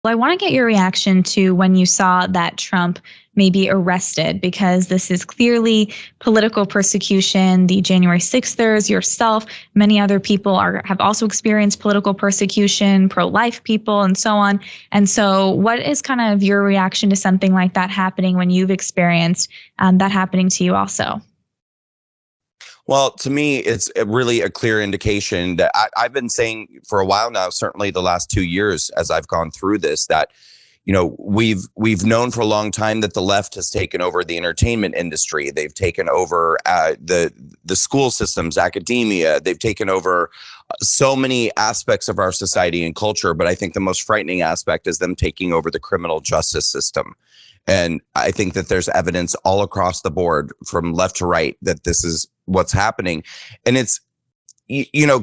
Well, I want to get your reaction to when you saw that Trump may be arrested, because this is clearly political persecution. The January 6thers, yourself, many other people have also experienced political persecution, pro-life people, and so on. And so what is kind of your reaction to something like that happening when you've experienced that happening to you also? Well, to me, it's really a clear indication that I've been saying for a while now, certainly the last 2 years as I've gone through this, that, we've known for a long time that the left has taken over the entertainment industry. They've taken over the school systems, academia. They've taken over so many aspects of our society and culture. But I think the most frightening aspect is them taking over the criminal justice system. And I think that there's evidence all across the board from left to right that this is what's happening. And it's,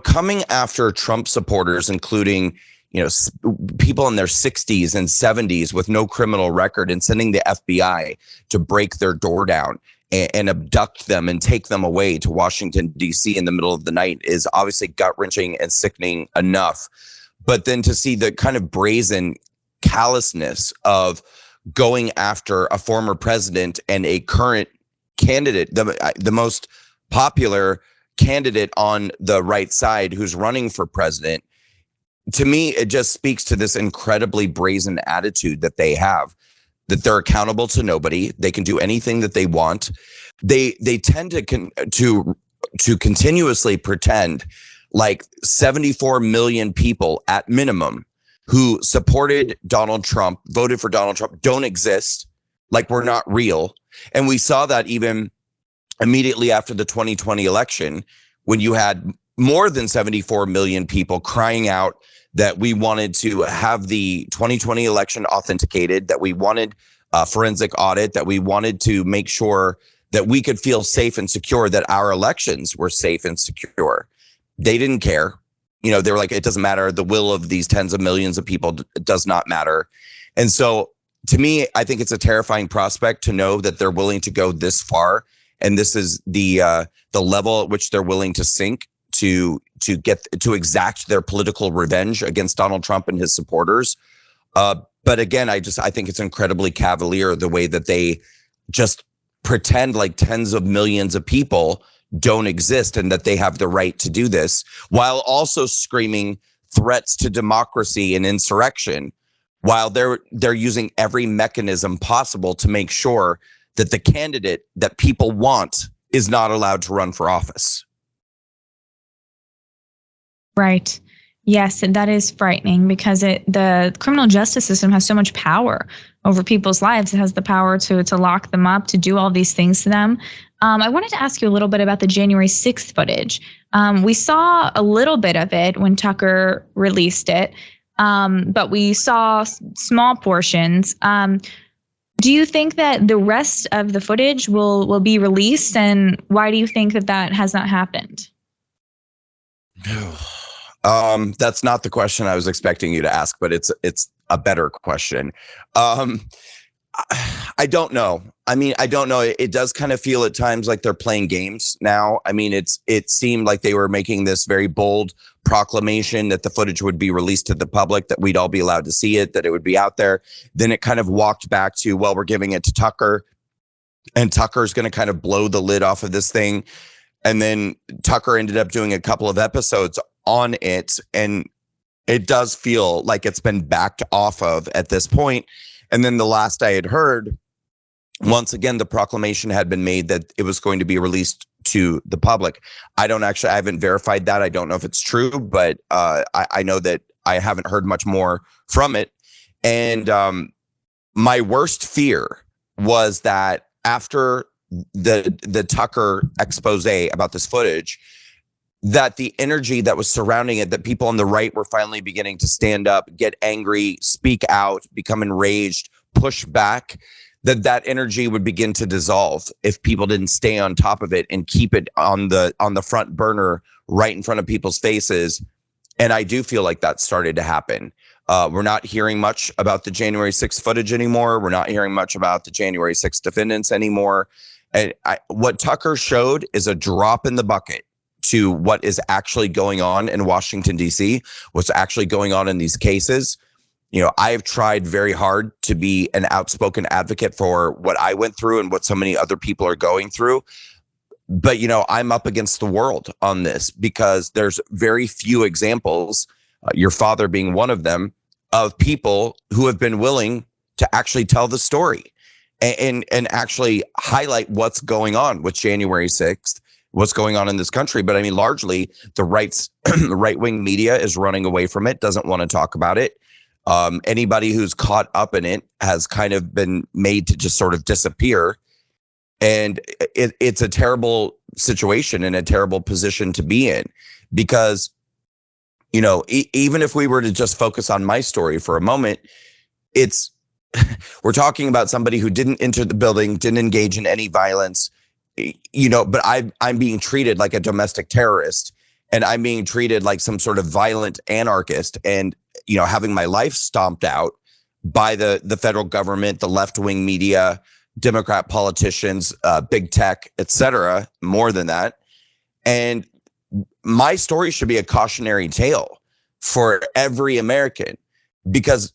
coming after Trump supporters, including, people in their 60s and 70s with no criminal record, and sending the FBI to break their door down and abduct them and take them away to Washington, D.C. in the middle of the night is obviously gut-wrenching and sickening enough. But then to see the kind of brazen callousness of going after a former president and a current candidate, the most popular candidate on the right side who's running for president, to me, it just speaks to this incredibly brazen attitude that they have, that they're accountable to nobody. They can do anything that they want. They tend to continuously pretend like 74 million people at minimum who supported Donald Trump, voted for Donald Trump, don't exist, like we're not real. And we saw that even immediately after the 2020 election, when you had more than 74 million people crying out that we wanted to have the 2020 election authenticated, that we wanted a forensic audit, that we wanted to make sure that we could feel safe and secure, that our elections were safe and secure. They didn't care. They were like, it doesn't matter. The will of these tens of millions of people does not matter. And so to me, I think it's a terrifying prospect to know that they're willing to go this far. And this is the level at which they're willing to sink to exact their political revenge against Donald Trump and his supporters. But again, I think it's incredibly cavalier the way that they just pretend like tens of millions of people don't exist and that they have the right to do this, while also screaming threats to democracy and insurrection, while they're using every mechanism possible to make sure that the candidate that people want is not allowed to run for office. Right. Yes, and that is frightening, because the criminal justice system has so much power over people's lives. It has the power to lock them up, to do all these things to them. I wanted to ask you a little bit about the January 6th footage. We saw a little bit of it when Tucker released it, but we saw small portions. Do you think that the rest of the footage will be released, and why do you think that has not happened? That's not the question I was expecting you to ask, but it's a better question. I don't know. I don't know. It does kind of feel at times like they're playing games now. It seemed like they were making this very bold proclamation that the footage would be released to the public, that we'd all be allowed to see it, that it would be out there. Then it kind of walked back to, well, we're giving it to Tucker, and Tucker's going to kind of blow the lid off of this thing. And then Tucker ended up doing a couple of episodes on it, and it does feel like it's been backed off of at this point. And then the last I had heard, once again, the proclamation had been made that it was going to be released to the public. I haven't verified that. I don't know if it's true, but I know that I haven't heard much more from it. And my worst fear was that after the Tucker expose about this footage, that the energy that was surrounding it, that people on the right were finally beginning to stand up, get angry, speak out, become enraged, push back, that energy would begin to dissolve if people didn't stay on top of it and keep it on the front burner right in front of people's faces. And I do feel like that started to happen. We're not hearing much about the January 6th footage anymore. We're not hearing much about the January 6th defendants anymore. And what Tucker showed is a drop in the bucket to what is actually going on in Washington, D.C., what's actually going on in these cases. I've tried very hard to be an outspoken advocate for what I went through and what so many other people are going through. But, I'm up against the world on this because there's very few examples, your father being one of them, of people who have been willing to actually tell the story and actually highlight what's going on with January 6th, what's going on in this country. But I mean, largely the right-wing media is running away from it, doesn't want to talk about it. Anybody who's caught up in it has kind of been made to just sort of disappear. And it's a terrible situation and a terrible position to be in because, even if we were to just focus on my story for a moment, we're talking about somebody who didn't enter the building, didn't engage in any violence, but I'm being treated like a domestic terrorist and I'm being treated like some sort of violent anarchist and, having my life stomped out by the federal government, the left-wing media, Democrat politicians, big tech, et cetera, more than that. And my story should be a cautionary tale for every American because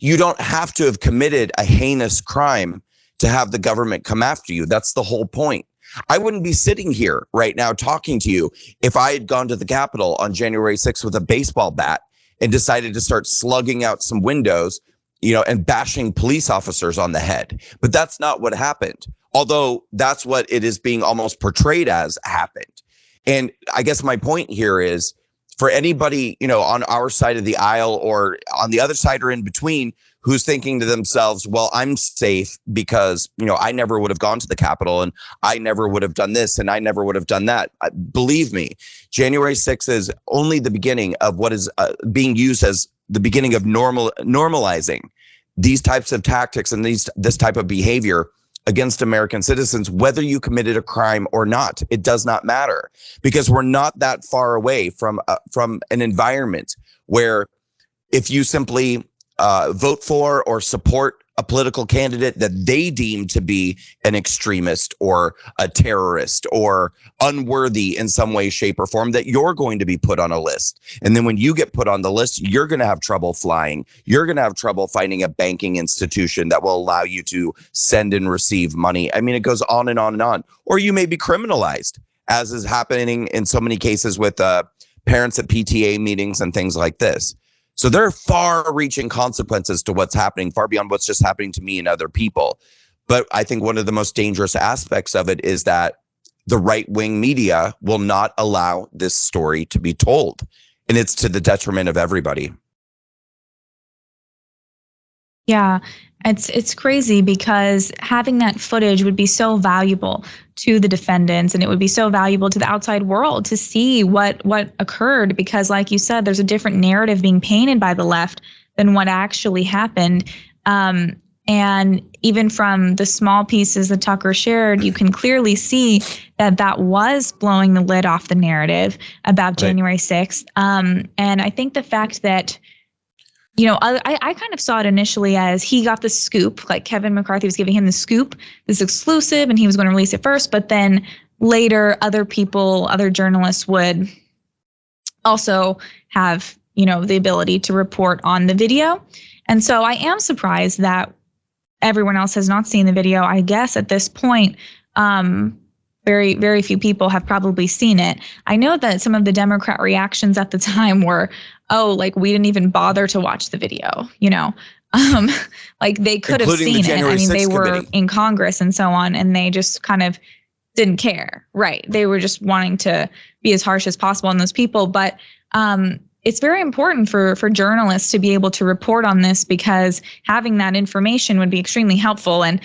you don't have to have committed a heinous crime to have the government come after you. That's the whole point. I wouldn't be sitting here right now talking to you if I had gone to the Capitol on January 6th with a baseball bat and decided to start slugging out some windows, and bashing police officers on the head. But that's not what happened, although that's what it is being almost portrayed as happened. And I guess my point here is for anybody, on our side of the aisle or on the other side or in between, who's thinking to themselves, well, I'm safe because, I never would have gone to the Capitol and I never would have done this and I never would have done that. Believe me, January 6th is only the beginning of what is being used as the beginning of normalizing these types of tactics and this type of behavior against American citizens, whether you committed a crime or not. It does not matter because we're not that far away from an environment where if you simply vote for or support a political candidate that they deem to be an extremist or a terrorist or unworthy in some way, shape, or form, that you're going to be put on a list. And then when you get put on the list, you're going to have trouble flying. You're going to have trouble finding a banking institution that will allow you to send and receive money. I mean, it goes on and on and on. Or you may be criminalized, as is happening in so many cases with parents at PTA meetings and things like this. So there are far-reaching consequences to what's happening, far beyond what's just happening to me and other people. But I think one of the most dangerous aspects of it is that the right-wing media will not allow this story to be told. And it's to the detriment of everybody. Yeah, it's crazy because having that footage would be so valuable to the defendants and it would be so valuable to the outside world to see what occurred because like you said, there's a different narrative being painted by the left than what actually happened. And even from the small pieces that Tucker shared, you can clearly see that was blowing the lid off the narrative about January 6th. And I think the fact that I kind of saw it initially as he got the scoop, like Kevin McCarthy was giving him the scoop, this exclusive, and he was going to release it first. But then later, other journalists would also have, the ability to report on the video. And so I am surprised that everyone else has not seen the video. I guess at this point, very, very few people have probably seen it. I know that some of the Democrat reactions at the time were, we didn't even bother to watch the video, like they could have seen it. I mean, they were in Congress and so on, and they just kind of didn't care. Right. They were just wanting to be as harsh as possible on those people. But it's very important for journalists to be able to report on this because having that information would be extremely helpful. And